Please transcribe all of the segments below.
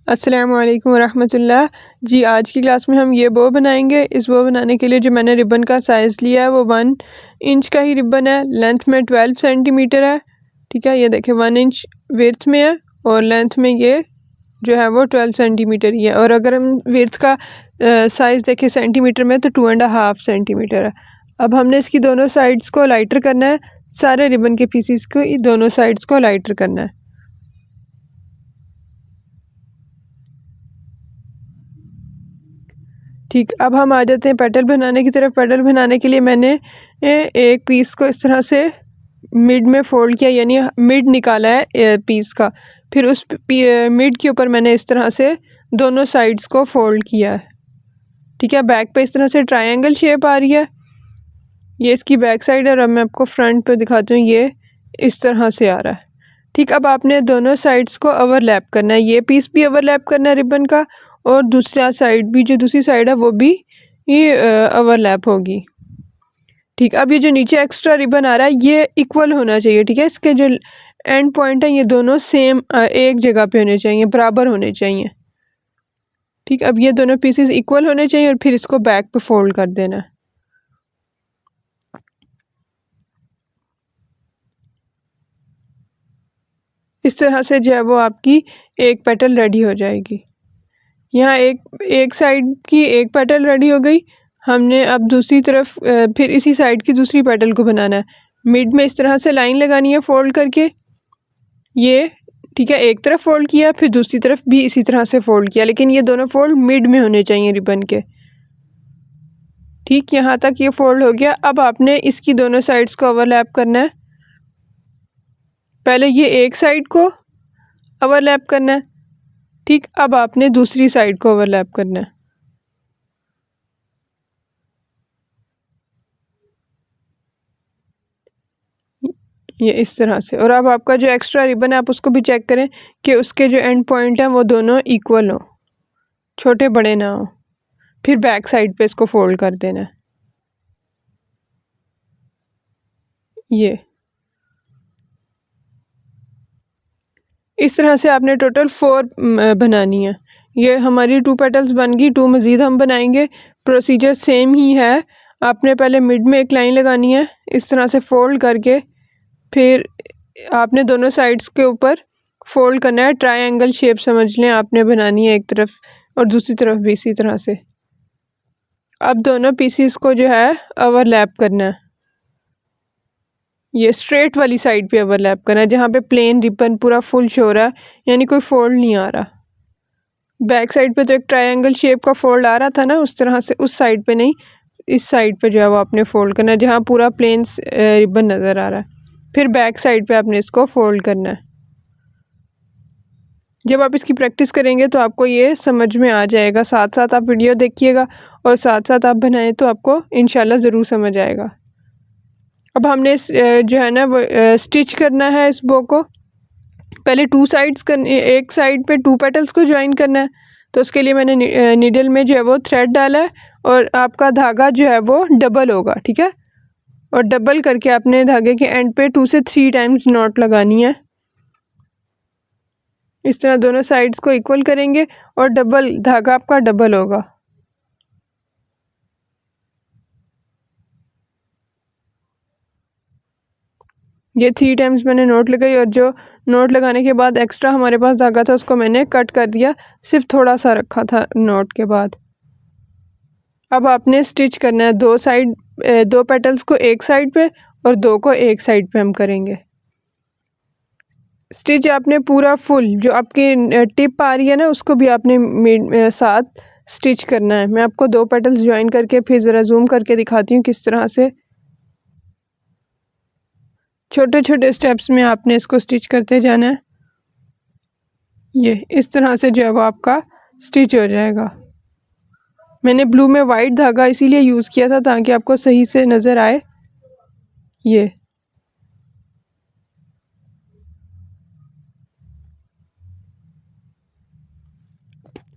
अस्सलामु अलैकुम वरहमतुल्लाह। जी, आज की क्लास में हम ये बो बनाएंगे। इस बो बनाने के लिए जो मैंने रिबन का साइज़ लिया है वो 1 इंच का ही रिबन है। लेंथ में 12 सेंटीमीटर है। ठीक है, ये देखें 1 इंच विड्थ में है और लेंथ में ये जो है वो 12 सेंटीमीटर ही है। और अगर हम विड्थ का साइज़ देखें सेंटीमीटर में तो 2.5 सेंटीमीटर है। अब हमने इसकी दोनों साइड्स को लाइटर करना है। सारे रिबन के पीसीस को दोनों साइड्स को लाइटर करना है। ठीक, अब हम आ जाते हैं पेटल बनाने की तरफ। पेटल बनाने के लिए मैंने एक पीस को इस तरह से मिड में फ़ोल्ड किया, यानी मिड निकाला है पीस का। फिर उस मिड के ऊपर मैंने इस तरह से दोनों साइड्स को फ़ोल्ड किया है। ठीक है, बैक पे इस तरह से ट्रायंगल शेप आ रही है। ये इसकी बैक साइड है और अब मैं आपको फ्रंट पे दिखाती हूँ। ये इस तरह से आ रहा है। ठीक, अब आपने दोनों साइड्स को ओवरलैप करना है। ये पीस भी ओवरलैप करना है रिबन का, और दूसरा साइड भी, जो दूसरी साइड है वो भी ये ओवरलैप होगी। ठीक, अब ये जो नीचे एक्स्ट्रा रिबन आ रहा है ये इक्वल होना चाहिए। ठीक है, इसके जो एंड पॉइंट है ये दोनों सेम एक जगह पे होने चाहिए, बराबर होने चाहिए। ठीक, अब ये दोनों पीसेस इक्वल होने चाहिए और फिर इसको बैक पे फोल्ड कर देना है। इस तरह से जो है वो आपकी एक पेटल रेडी हो जाएगी। यहाँ एक साइड की एक पेटल रेडी हो गई। हमने अब दूसरी तरफ फिर इसी साइड की दूसरी पेटल को बनाना है। मिड में इस तरह से लाइन लगानी है फोल्ड करके। ये ठीक है, एक तरफ फोल्ड किया, फिर दूसरी तरफ भी इसी तरह से फोल्ड किया, लेकिन ये दोनों फोल्ड मिड में होने चाहिए रिबन के। ठीक, यहाँ तक ये फोल्ड हो गया। अब आपने इसकी दोनों साइड्स को ओवरलैप करना है। पहले ये एक साइड को ओवरलैप करना है। ठीक, अब आपने दूसरी साइड को ओवरलैप करना है। ये इस तरह से। और अब आपका जो एक्स्ट्रा रिबन है आप उसको भी चेक करें कि उसके जो एंड पॉइंट हैं वो दोनों इक्वल हो, छोटे बड़े ना हो। फिर बैक साइड पे इसको फोल्ड कर देना है। ये इस तरह से आपने टोटल 4 बनानी है। ये हमारी 2 पेटल्स बन गई। 2 मज़ीद हम बनाएंगे। प्रोसीजर सेम ही है। आपने पहले मिड में एक लाइन लगानी है इस तरह से फोल्ड करके, फिर आपने दोनों साइड्स के ऊपर फोल्ड करना है। ट्रायंगल शेप समझ लें आपने बनानी है एक तरफ, और दूसरी तरफ भी इसी तरह से। अब दोनों पीसीस को जो है ओवरलैप करना है। ये स्ट्रेट वाली साइड पे ओवरलैप करना है, जहाँ पे प्लेन रिबन पूरा फुल शो हो रहा है, यानी कोई फोल्ड नहीं आ रहा। बैक साइड पे तो एक ट्रायंगल शेप का फोल्ड आ रहा था ना, उस तरह से उस साइड पे नहीं, इस साइड पे जो है वो आपने फोल्ड करना है जहाँ पूरा प्लेन रिबन नज़र आ रहा है। फिर बैक साइड पे आपने इसको फोल्ड करना है। जब आप इसकी प्रैक्टिस करेंगे तो आपको ये समझ में आ जाएगा। साथ साथ आप वीडियो देखिएगा और साथ साथ आप बनाएं तो आपको इंशाल्लाह ज़रूर समझ आएगा। अब हमने जो है ना वो स्टिच करना है इस बो को। पहले 2 साइड्स करनी, एक साइड पे 2 पेटल्स को ज्वाइन करना है। तो उसके लिए मैंने नीडल में जो है वो थ्रेड डाला है, और आपका धागा जो है वो डबल होगा। ठीक है, और डबल करके आपने धागे के एंड पे 2 से 3 टाइम्स नॉट लगानी है। इस तरह दोनों साइड्स को इक्वल करेंगे और डबल धागा आपका डबल होगा। ये 3 टाइम्स मैंने नोट लगाई, और जो नोट लगाने के बाद एक्स्ट्रा हमारे पास धागा था उसको मैंने कट कर दिया, सिर्फ थोड़ा सा रखा था नोट के बाद। अब आपने स्टिच करना है 2 साइड, 2 पेटल्स को एक साइड पे और 2 को एक साइड पे हम करेंगे स्टिच। आपने पूरा फुल जो आपकी टिप आ रही है ना उसको भी आपने साथ स्टिच करना है। मैं आपको 2 पेटल्स ज्वाइन करके फिर ज़रा जूम करके दिखाती हूँ किस तरह से छोटे छोटे स्टेप्स में आपने इसको स्टिच करते जाना है। ये इस तरह से जो है वो आपका स्टिच हो जाएगा। मैंने ब्लू में वाइट धागा इसीलिए यूज़ किया था ताकि आपको सही से नज़र आए। ये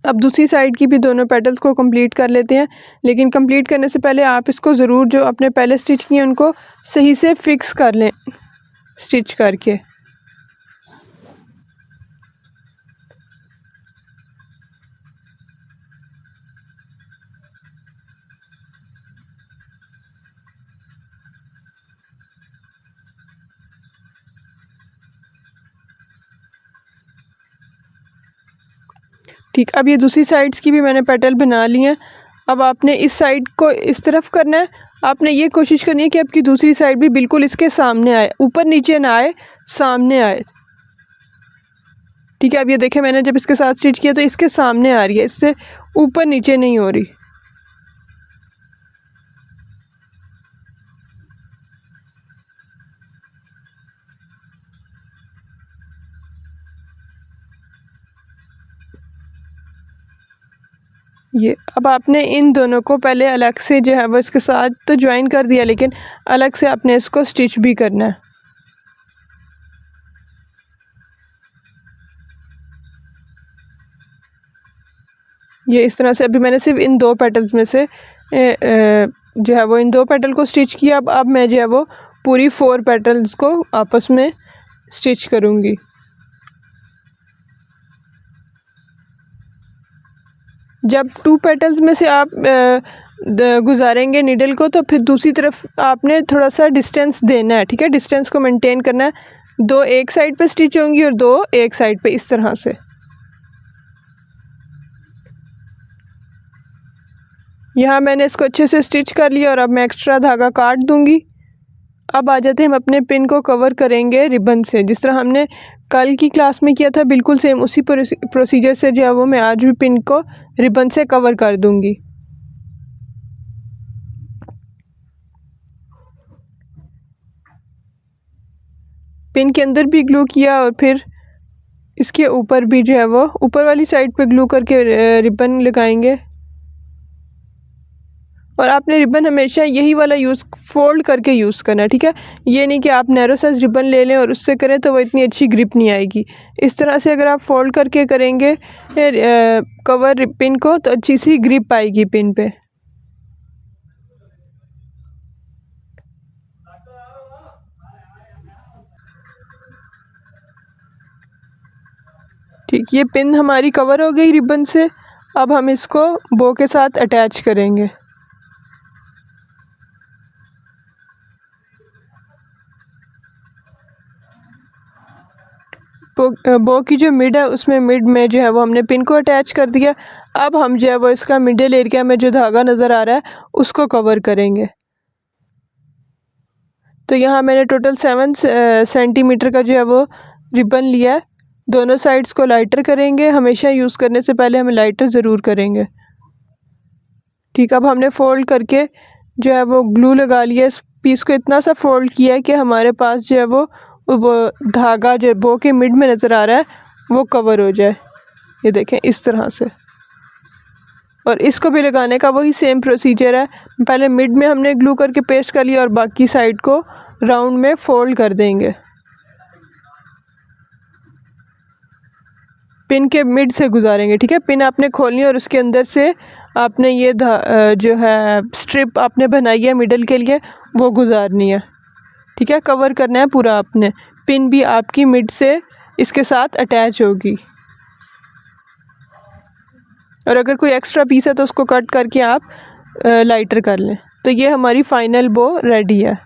अब दूसरी साइड की भी दोनों पेटल्स को कंप्लीट कर लेते हैं, लेकिन कंप्लीट करने से पहले आप इसको ज़रूर जो अपने पहले स्टिच किए उनको सही से फिक्स कर लें स्टिच करके। ठीक, अब ये दूसरी साइड्स की भी मैंने पेटल बना ली हैं। अब आपने इस साइड को इस तरफ करना है, आपने ये कोशिश करनी है कि आपकी दूसरी साइड भी बिल्कुल इसके सामने आए, ऊपर नीचे ना आए, सामने आए। ठीक है, अब ये देखें मैंने जब इसके साथ स्टिच किया तो इसके सामने आ रही है, इससे ऊपर नीचे नहीं हो रही। ये अब आपने इन दोनों को पहले अलग से जो है वो इसके साथ तो ज्वाइन कर दिया, लेकिन अलग से आपने इसको स्टिच भी करना है। ये इस तरह से अभी मैंने सिर्फ इन दो पेटल्स में से जो है वो इन दो पेटल को स्टिच किया। अब मैं जो है वो पूरी 4 पेटल्स को आपस में स्टिच करूँगी। जब 2 पेटल्स में से आप गुजारेंगे नीडल को, तो फिर दूसरी तरफ आपने थोड़ा सा डिस्टेंस देना है। ठीक है, डिस्टेंस को मेंटेन करना है। 2 एक साइड पे स्टिच होंगी और 2 एक साइड पे, इस तरह से। यहाँ मैंने इसको अच्छे से स्टिच कर लिया और अब मैं एक्स्ट्रा धागा काट दूँगी। अब आ जाते हैं, हम अपने पिन को कवर करेंगे रिबन से, जिस तरह हमने कल की क्लास में किया था, बिल्कुल सेम उसी प्रोसीजर से जो है वो मैं आज भी पिन को रिबन से कवर कर दूँगी। पिन के अंदर भी ग्लू किया और फिर इसके ऊपर भी जो है वो ऊपर वाली साइड पे ग्लू करके रिबन लगाएंगे। और आपने रिबन हमेशा यही वाला फोल्ड करके यूज़ करना है। ठीक है, ये नहीं कि आप नैरो साइज रिबन ले लें और उससे करें तो वो इतनी अच्छी ग्रिप नहीं आएगी। इस तरह से अगर आप फोल्ड करके करेंगे कवर पिन को, तो अच्छी सी ग्रिप आएगी पिन पे। ठीक, ये पिन हमारी कवर हो गई रिबन से। अब हम इसको बो के साथ अटैच करेंगे। बो की जो मिड है उसमें मिड में जो है वो हमने पिन को अटैच कर दिया। अब हम जो है वो इसका मिडिल एरिया में जो धागा नज़र आ रहा है उसको कवर करेंगे। तो यहाँ मैंने टोटल 7 सेंटीमीटर का जो है वो रिबन लिया है। दोनों साइड्स को लाइटर करेंगे, हमेशा यूज़ करने से पहले हमें लाइटर ज़रूर करेंगे। ठीक, अब हमने फ़ोल्ड करके जो है वो ग्लू लगा लिया। इस पीस को इतना सा फ़ोल्ड किया है कि हमारे पास जो है वो धागा जो बो के मिड में नज़र आ रहा है वो कवर हो जाए। ये देखें इस तरह से। और इसको भी लगाने का वही सेम प्रोसीजर है। पहले मिड में हमने ग्लू करके पेस्ट कर लिया और बाकी साइड को राउंड में फ़ोल्ड कर देंगे। पिन के मिड से गुजारेंगे। ठीक है, पिन आपने खोलनी है और उसके अंदर से आपने ये जो है स्ट्रिप आपने बनाई है मिडल के लिए वो गुजारनी है। ठीक है, कवर करना है पूरा आपने। पिन भी आपकी मिड से इसके साथ अटैच होगी। और अगर कोई एक्स्ट्रा पीस है तो उसको कट करके आप लाइटर कर लें। तो ये हमारी फाइनल बो रेडी है।